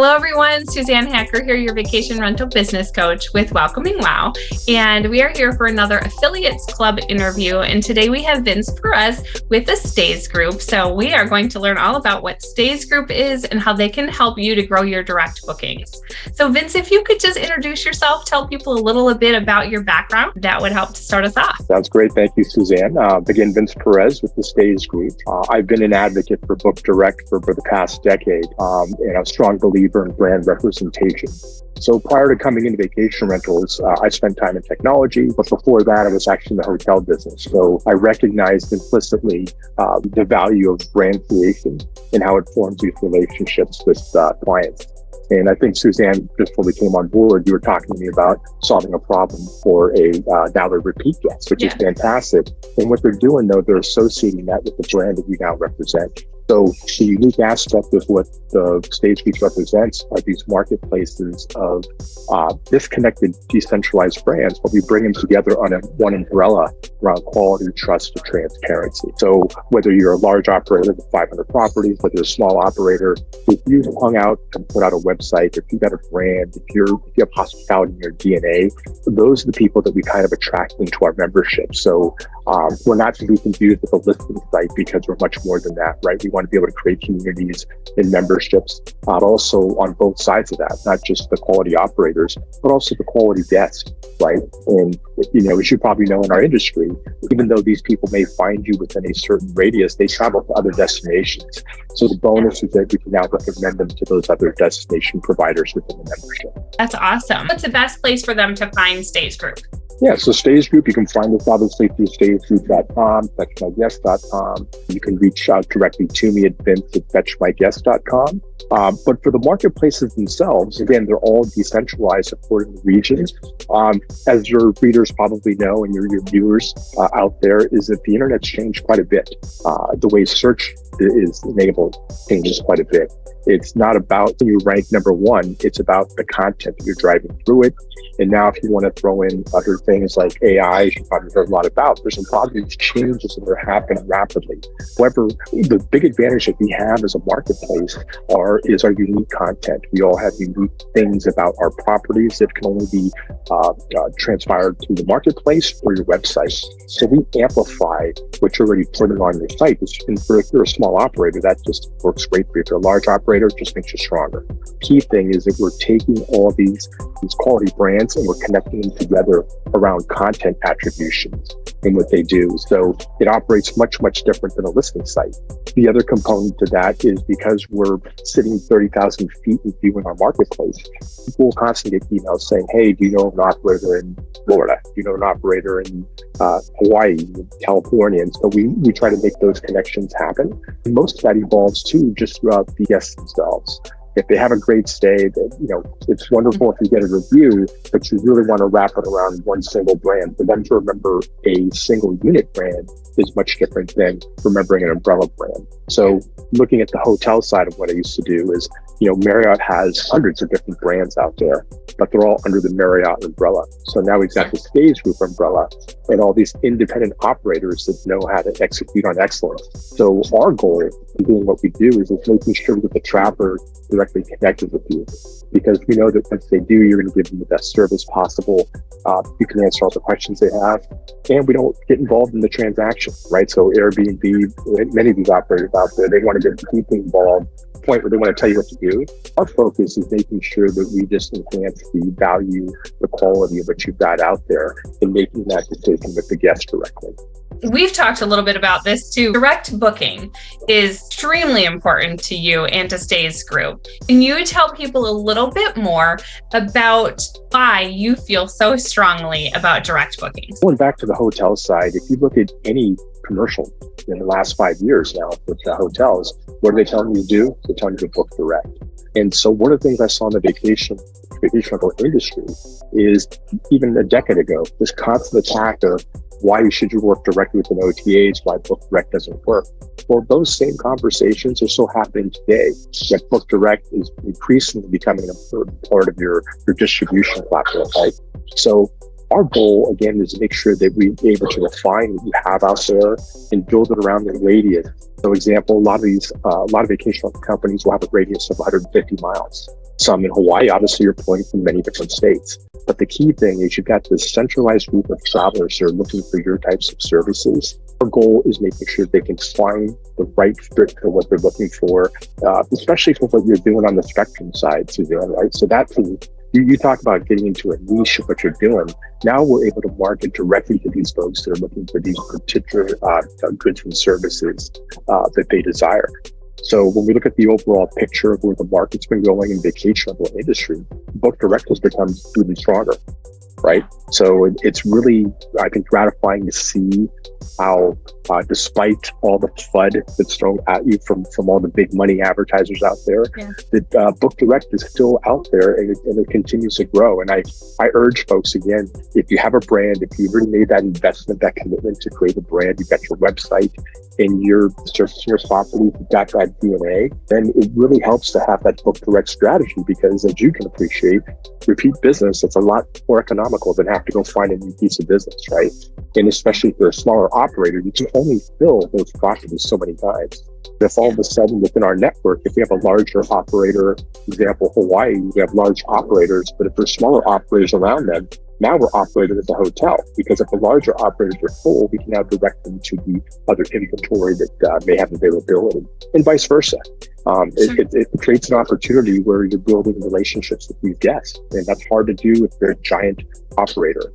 Hello everyone, Suzanne Hacker here, your vacation rental business coach with Welcoming Wow. And we are here for another Affiliates Club interview. And today we have Vince Perez with the StaysGroup. So we are going to learn all about what StaysGroup is and how they can help you to grow your direct bookings. So Vince, if you could just introduce yourself, tell people a little bit about your background, that would help to start us off. Sounds great. Thank you, Suzanne. Again, Vince Perez with the StaysGroup. I've been an advocate for Book Direct for the past decade, and I'm a strong believer in brand representation. So prior to coming into vacation rentals, I spent time in technology, but before that, I was actually in the hotel business. So I recognized implicitly the value of brand creation and how it forms these relationships with clients. And I think, Suzanne, just before we came on board, you were talking to me about solving a problem for a dollar repeat guest, which is fantastic. And what they're doing, though, they're associating that with the brand that we now represent. So the unique aspect of what the StaysGroup represents are these marketplaces of disconnected, decentralized brands, but we bring them together under one umbrella around quality, trust, and transparency. So whether you're a large operator with 500 properties, whether you're a small operator, if you hung out and put out a website, if you got a brand, if you have hospitality in your DNA, those are the people that we kind of attract into our membership. So we're not to be confused with a listing site because we're much more than that, right? We want to be able to create communities and memberships, also on both sides of that, not just the quality operators, but also the quality guests, right? And, as you probably know in our industry, even though these people may find you within a certain radius, they travel to other destinations. So the bonus is that we can now recommend them to those other destination providers within the membership. That's awesome. What's the best place for them to find StaysGroup? Yeah, so StaysGroup, you can find us obviously through StaysGroup.com, FetchMyGuest.com. You can reach out directly to me at Vince@FetchMyGuest.com. But for the marketplaces themselves, again, they're all decentralized according to regions. As your readers probably know and your viewers out there, is that the internet's changed quite a bit. The way search is enabled changes quite a bit. It's not about you rank number one, it's about the content that you're driving through it. And now if you want to throw in other things like AI, you probably heard a lot about, there's a lot of these changes that are happening rapidly. However, the big advantage that we have as a marketplace is our unique content. We all have unique things about our properties that can only be transpired through the marketplace or your website. So we amplify what you're already putting on your site. And if you're a small operator, that just works great for you. If you're a large operator, it just makes you stronger. Key thing is that we're taking all these quality brands and we're connecting them together around content attributions and what they do. So it operates much, much different than a listing site. The other component to that is because we're sitting 30,000 feet and viewing our marketplace, people will constantly get emails saying, hey, do you know an operator in Florida? Do you know an operator in Hawaii, California? And so we try to make those connections happen. And most of that evolves too, just throughout the guests themselves. If they have a great stay, it's wonderful if you get a review, but you really want to wrap it around one single brand. For them to remember a single unit brand is much different than remembering an umbrella brand. So looking at the hotel side of what I used to do is, Marriott has hundreds of different brands out there, but they're all under the Marriott umbrella. So now we've got the StaysGroup umbrella and all these independent operators that know how to execute on excellence. So our goal in doing what we do is making sure that the traveler directly connected with you, because we know that once they do, you're going to give them the best service possible. You can answer all the questions they have, and we don't get involved in the transaction, right? So Airbnb, many of these operators out there, they want to get deeply involved, point where they want to tell you what to do. Our focus is making sure that we just enhance the value, the quality of what you've got out there, and making that decision with the guest directly. We've talked a little bit about this too. Direct booking is extremely important to you and to StaysGroup. Can you tell people a little bit more about why you feel so strongly about direct bookings? Going back to the hotel side, if you look at any commercial in the last 5 years now with the hotels, what are they telling you to do? They're telling you to book direct. And so one of the things I saw in the vacation rental industry is even a decade ago, this constant attack of why should you work directly with an OTAs, why Book Direct doesn't work. Well, those same conversations are still happening today, yet Book Direct is increasingly becoming an important part of your distribution platform, right? So our goal, again, is to make sure that we're able to refine what you have out there and build it around the radius. So example, a lot of vacation rental companies will have a radius of 150 miles. some in Hawaii. Obviously, you're pulling from many different states. But the key thing is you've got this centralized group of travelers who are looking for your types of services. Our goal is making sure they can find the right fit for what they're looking for, especially for what you're doing on the spectrum side, Suzanne, right? So that's, you talk about getting into a niche of what you're doing. Now we're able to market directly to these folks that are looking for these particular goods and services that they desire. So when we look at the overall picture of where the market's been going in vacation rental industry, Book Direct has become really stronger, right? So it's really, I think, gratifying to see how, despite all the FUD that's thrown at you from all the big money advertisers out there, that Book Direct is still out there and it continues to grow. And I urge folks, again, if you have a brand, if you've already made that investment, that commitment to create a brand, you've got your website and you're servicing your property, you've got that DNA, then it really helps to have that Book Direct strategy, because as you can appreciate, repeat business, it's a lot more economical than have to go find a new piece of business, right? And especially if you're a smaller operator, you can only fill those properties so many times. If all of a sudden within our network, if we have a larger operator, for example, Hawaii, we have large operators, but if there's smaller operators around them, now we're operating as a hotel, because if the larger operators are full, we can now direct them to the other inventory that may have availability, and vice versa. It creates an opportunity where you're building relationships with these guests, and that's hard to do if you're a giant operator.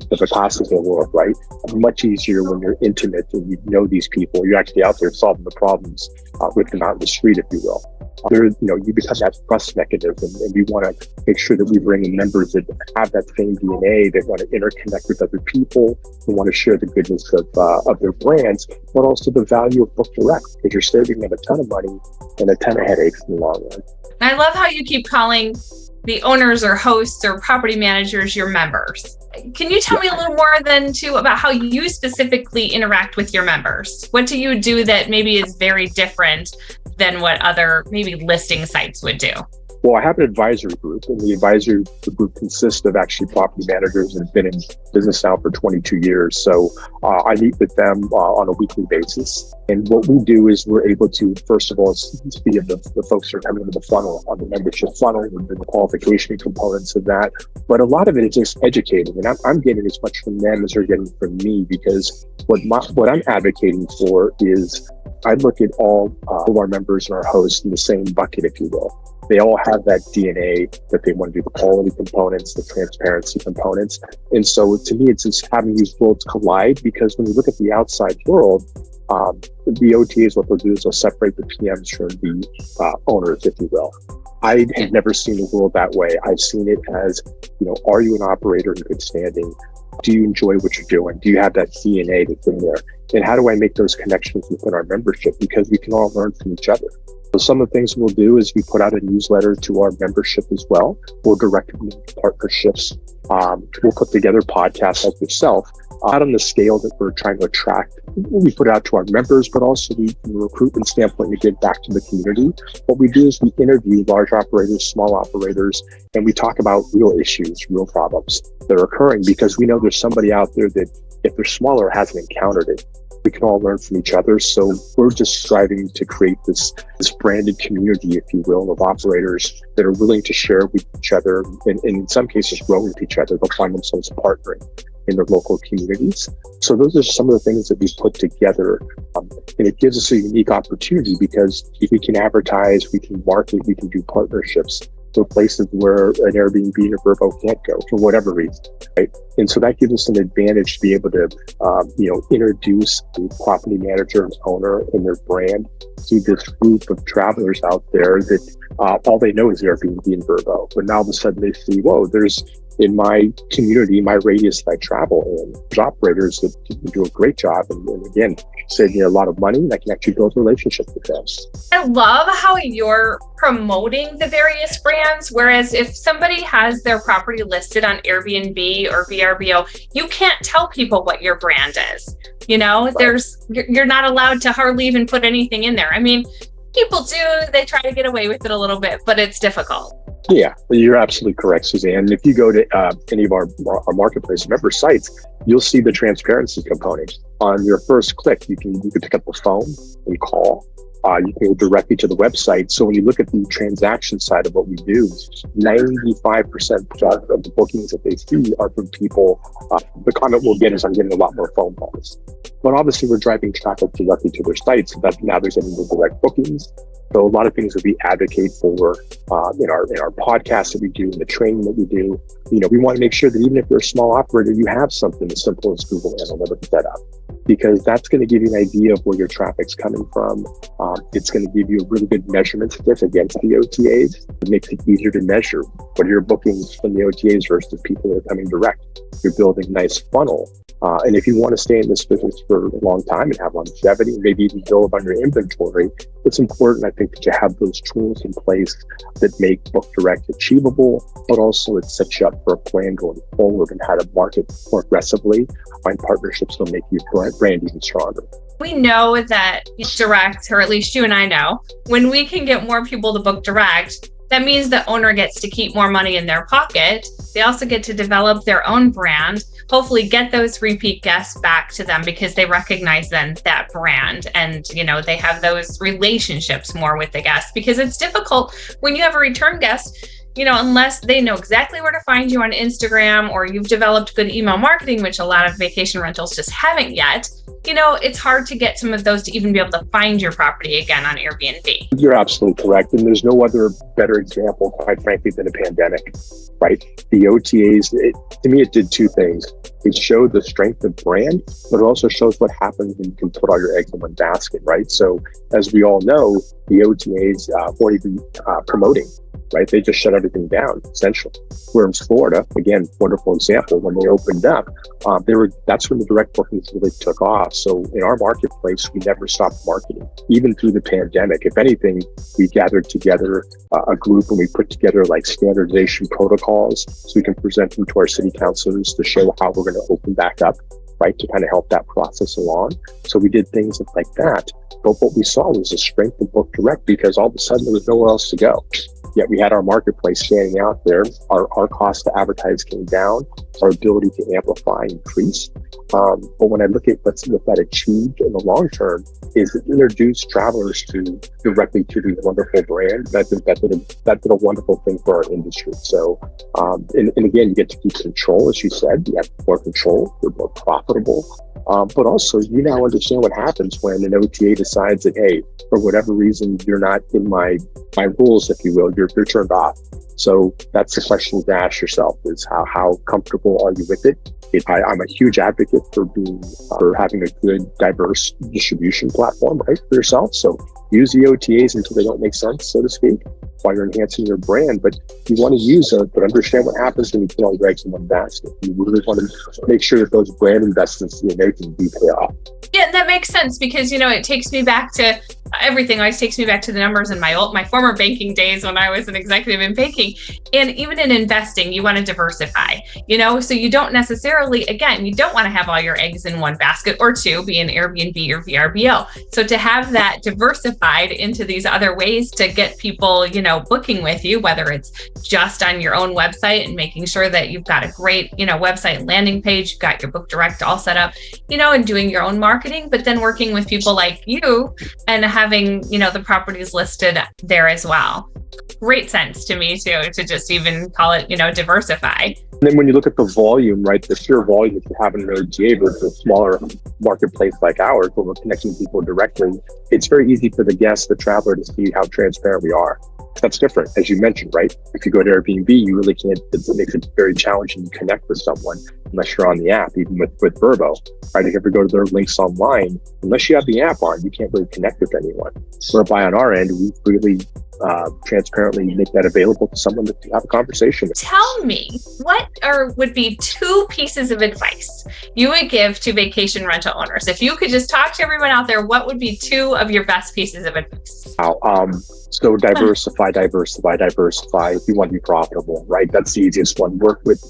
The Vicassas of the world, right? Much easier when you're intimate and you know these people. You're actually out there solving the problems with them out in the street, if you will. You become that trust mechanism, and we want to make sure that we bring in members that have that same DNA, that want to interconnect with other people, who want to share the goodness of their brands, but also the value of Book Direct, because you're saving them a ton of money and a ton of headaches in the long run. I love how you keep calling the owners or hosts or property managers your members. Can you tell me a little more about how you specifically interact with your members? What do you do that maybe is very different than what other maybe listing sites would do? Well, I have an advisory group, and the advisory group consists of actually property managers that have been in business now for 22 years. So I meet with them on a weekly basis. And what we do is we're able to, first of all, see if the folks that are coming into the funnel, on the membership funnel, and the qualification components of that. But a lot of it is just educating. And I'm getting as much from them as they're getting from me, because what I'm advocating for is I look at all of our members and our hosts in the same bucket, if you will. They all have that DNA that they want to do, the quality components, the transparency components. And so to me, it's just having these worlds collide, because when you look at the outside world, the OTAs, what they'll do is they'll separate the PMs from the owners, if you will. I have never seen the world that way. I've seen it as, are you an operator in good standing? Do you enjoy what you're doing? Do you have that DNA that's in there? And how do I make those connections within our membership? Because we can all learn from each other. So some of the things we'll do is we put out a newsletter to our membership as well. We'll direct them to partnerships. We'll put together podcasts like yourself, not on the scale that we're trying to attract. We put it out to our members, but also from a recruitment standpoint, we give back to the community. What we do is we interview large operators, small operators, and we talk about real issues, real problems that are occurring, because we know there's somebody out there that, if they're smaller, hasn't encountered it. We can all learn from each other. So we're just striving to create this branded community, if you will, of operators that are willing to share with each other, and in some cases grow with each other. They'll find themselves partnering in their local communities. So those are some of the things that we put together. And it gives us a unique opportunity, because if we can advertise, we can market, we can do partnerships to places where an Airbnb or Vrbo can't go for whatever reason, right? And so that gives us an advantage to be able to, introduce the property manager and owner and their brand to this group of travelers out there that all they know is Airbnb and Vrbo. But now all of a sudden they see, whoa, there's, in my community, my radius that I travel in, there's operators that do a great job, and again, saving you a lot of money, and I can actually build relationships with them. I love how you're promoting the various brands, whereas if somebody has their property listed on Airbnb or VRBO, you can't tell people what your brand is. Right. You're not allowed to hardly even put anything in there. I mean, people do, they try to get away with it a little bit, but it's difficult. Yeah, you're absolutely correct, Suzanne. If you go to any of our marketplace member sites, you'll see the transparency component. On your first click, you can pick up the phone and call. You can go directly to the website. So when you look at the transaction side of what we do, 95% of the bookings that they see are from people. The comment we'll get is, I'm getting a lot more phone calls. But obviously, we're driving traffic directly to their site, so that now there's any direct bookings. So a lot of things that we advocate for in our podcasts that we do, in the training that we do, we want to make sure that even if you're a small operator, you have something as simple as Google Analytics set up, because that's going to give you an idea of where your traffic's coming from. It's going to give you a really good measurement stick against the OTAs. It makes it easier to measure what are your bookings from the OTAs versus people that are coming direct. You're building a nice funnel. And if you want to stay in this business for a long time and have longevity, and maybe even build on your inventory, it's important, I think, that you have those tools in place that make Book Direct achievable, but also it sets you up for a plan going forward and how to market more aggressively, find partnerships that will make your brand even stronger. We know that direct, or at least you and I know, when we can get more people to book direct, that means the owner gets to keep more money in their pocket. They also get to develop their own brand, hopefully get those repeat guests back to them because they recognize then that brand, and they have those relationships more with the guests, because it's difficult when you have a return guest, unless they know exactly where to find you on Instagram, or you've developed good email marketing, which a lot of vacation rentals just haven't yet. It's hard to get some of those to even be able to find your property again on Airbnb. You're absolutely correct. And there's no other better example, quite frankly, than a pandemic, right? The OTAs, to me, it did two things. It showed the strength of brand, but it also shows what happens when you can put all your eggs in one basket, right? So as we all know, the OTAs weren't even promoting, right? They just shut everything down, essentially. Whereas Florida, again, wonderful example, when they opened up, that's when the direct bookings really took off. So in our marketplace, we never stopped marketing, even through the pandemic. If anything, we gathered together a group and we put together like standardization protocols so we can present them to our city councilors to show how we're going to open back up, right, to kind of help that process along. So we did things like that. But what we saw was the strength of Book Direct, because all of a sudden there was nowhere else to go. Yet we had our marketplace standing out there. Our cost to advertise came down. Our ability to amplify increased. But when I look at what that achieved in the long term, is it introduced travelers directly to these wonderful brands. I think that did a wonderful thing for our industry. So, and again, you get to keep control, as you said. You have more control. You're more profitable. But also, you now understand what happens when an OTA decides that, hey, for whatever reason, you're not in my rules, if you will, you're turned off. So that's the question to ask yourself, is how comfortable are you with it? I'm a huge advocate for having a good, diverse distribution platform, right, for yourself. So use the OTAs until they don't make sense, so to speak, while you're enhancing your brand. But you want to use them, but understand what happens when you put all your eggs in one basket. You really want to make sure that those brand investments you're making do pay off. Yeah, that makes sense, because it takes me back to everything. Always takes me back to the numbers in my former banking days when I was an executive in banking. And even in investing, you want to diversify, so you don't necessarily, again, you don't want to have all your eggs in one basket or two, be an Airbnb or VRBO. So to have that diversified into these other ways to get people, booking with you, whether it's just on your own website and making sure that you've got a great, website landing page, you've got your Book Direct all set up, and doing your own marketing, but then working with people like you and having, the properties listed there as well. Great sense to me too, to just even call it, diversify. And then when you look at the volume, right, the sheer volume that you have in an OTA versus a smaller marketplace like ours, where we're connecting people directly, it's very easy for the guest, the traveler, to see how transparent we are. That's different, as you mentioned, right? If you go to Airbnb, you really can't, it makes it very challenging to connect with someone unless you're on the app, even with Vrbo, right? If you ever go to their links online, unless you have the app on, you can't really connect with anyone. Whereby on our end, we really transparently make that available to someone to have a conversation with. Tell me, what would be two pieces of advice you would give to vacation rental owners? If you could just talk to everyone out there, what would be two of your best pieces of advice? So diversify. If you want to be profitable, right? That's the easiest one. Work with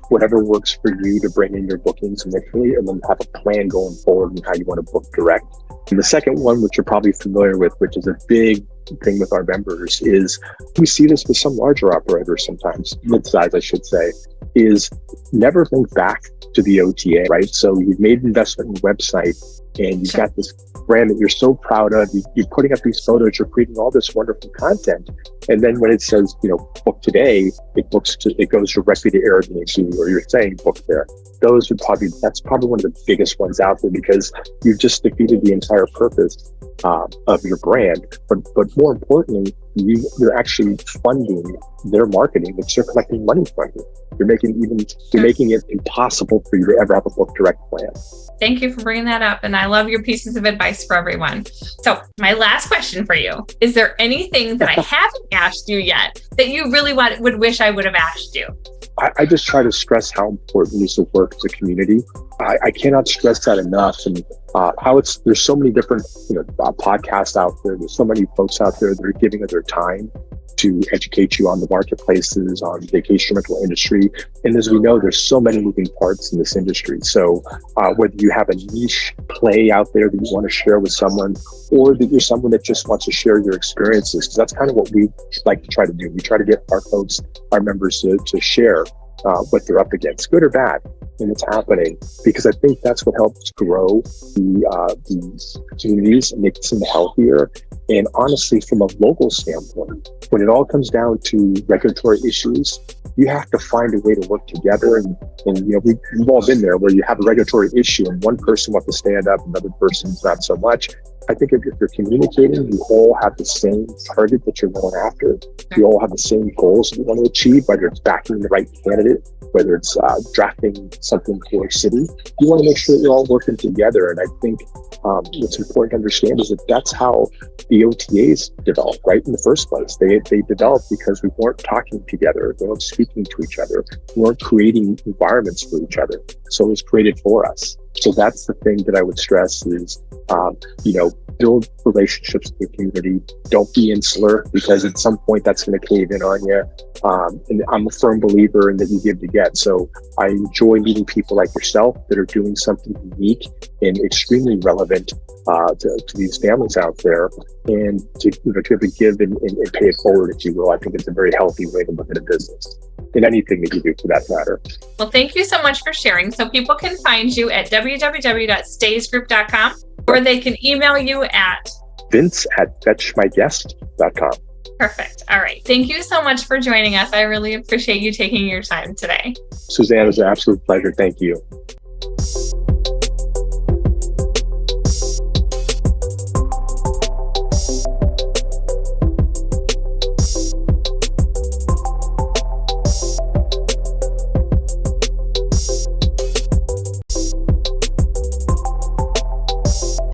whatever works for you to bring in your bookings initially, and then have a plan going forward and how you want to book direct. And the second one, which you're probably familiar with, which is a big thing with our members, is we see this with some larger operators sometimes, mid-size, I should say, is never think back to the OTA, right? So you've made an investment in the website, and you've got this brand that you're so proud of. You're putting up these photos, you're creating all this wonderful content. And then when it says, book today, it goes directly to Airbnb, or you're saying book there. That's probably one of the biggest ones out there, because you've just defeated the entire purpose of your brand. But more importantly, you're actually funding their marketing, which they're collecting money from you. You're making it impossible for you to ever have a book direct plan. Thank you for bringing that up. And I love your pieces of advice for everyone. So my last question for you, is there anything that I haven't asked you yet that you really would wish I would have asked you? I just try to stress how important it is to work as a community. I cannot stress that enough. And there's so many different podcasts out there. There's so many folks out there that are giving of their time to educate you on the marketplaces, on the vacation rental industry. And as we know, there's so many moving parts in this industry. So whether you have a niche play out there that you want to share with someone, or that you're someone that just wants to share your experiences, because that's kind of what we like to try to do. We try to get our members to share what they're up against, good or bad, and what's happening, because I think that's what helps grow these communities and make them healthier. And honestly, from a local standpoint, when it all comes down to regulatory issues, you have to find a way to work together. And we've all been there, where you have a regulatory issue and one person wants to stand up, another person's not so much. I think if you're communicating, you all have the same target that you're going after. You all have the same goals that you want to achieve, whether it's backing the right candidate, whether it's drafting something for a city. You want to make sure that you're all working together. And I think what's important to understand is that that's how the OTAs developed, right, in the first place. They developed because we weren't talking together. We weren't speaking to each other. We weren't creating environments for each other. So it was created for us. So that's the thing that I would stress is, build relationships with the community. Don't be insular, because at some point that's going to cave in on you. And I'm a firm believer in that you give to get. So I enjoy meeting people like yourself that are doing something unique and extremely relevant to these families out there, and to be able to give and pay it forward, if you will. I think it's a very healthy way to look at a business, in anything that you do for that matter. Well, thank you so much for sharing. So people can find you at www.StaysGroup.com, or they can email you at vince@fetchmyguest.com. Perfect. All right. Thank you so much for joining us. I really appreciate you taking your time today. Suzanne, it was an absolute pleasure. Thank you.